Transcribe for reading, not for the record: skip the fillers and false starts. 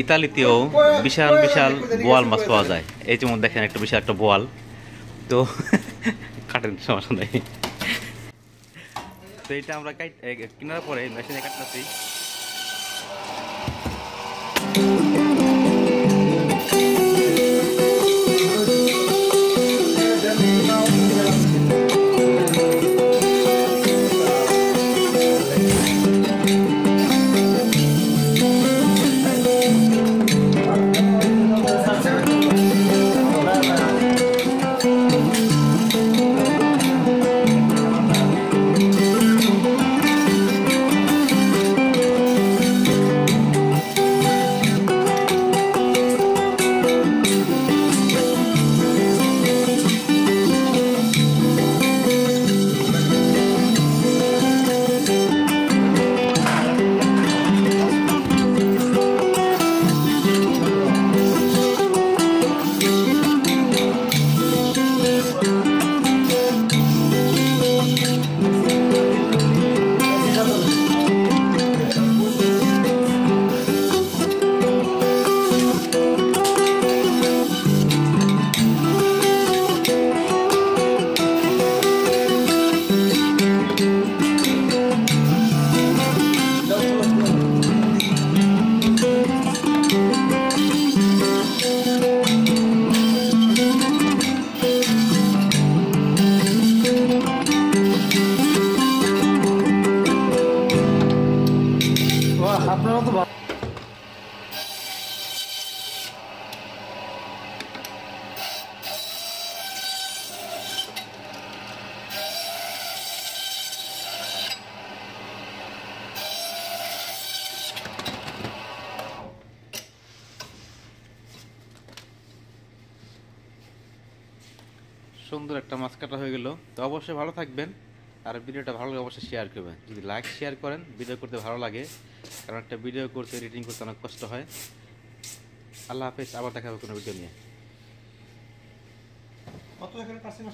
ইতালিতেও বিশাল বিশাল বোয়াল মাছ পাওয়া যায়। এই যেমন দেখেন একটা বিশাল একটা বোয়াল, তো কাটেন সমস্যা নেই। তো এটা আমরা কেনার পরে মেশিনে কাটতেছি। আপনারা তো সুন্দর একটা মাছ কাটা হয়ে গেল। তো অবশ্যই ভালো থাকবেন, আর ভিডিওটা ভালো লাগে অবশ্যই শেয়ার করবেন। যদি লাইক শেয়ার করেন, ভিডিও করতে ভালো লাগে, কারণ একটা ভিডিও করতে এডিটিং করতে অনেক কষ্ট হয়। আল্লাহ হাফেজ, আবার দেখা হবে কোনো ভিডিও নিয়ে। কত এখানে পার্সেন্ট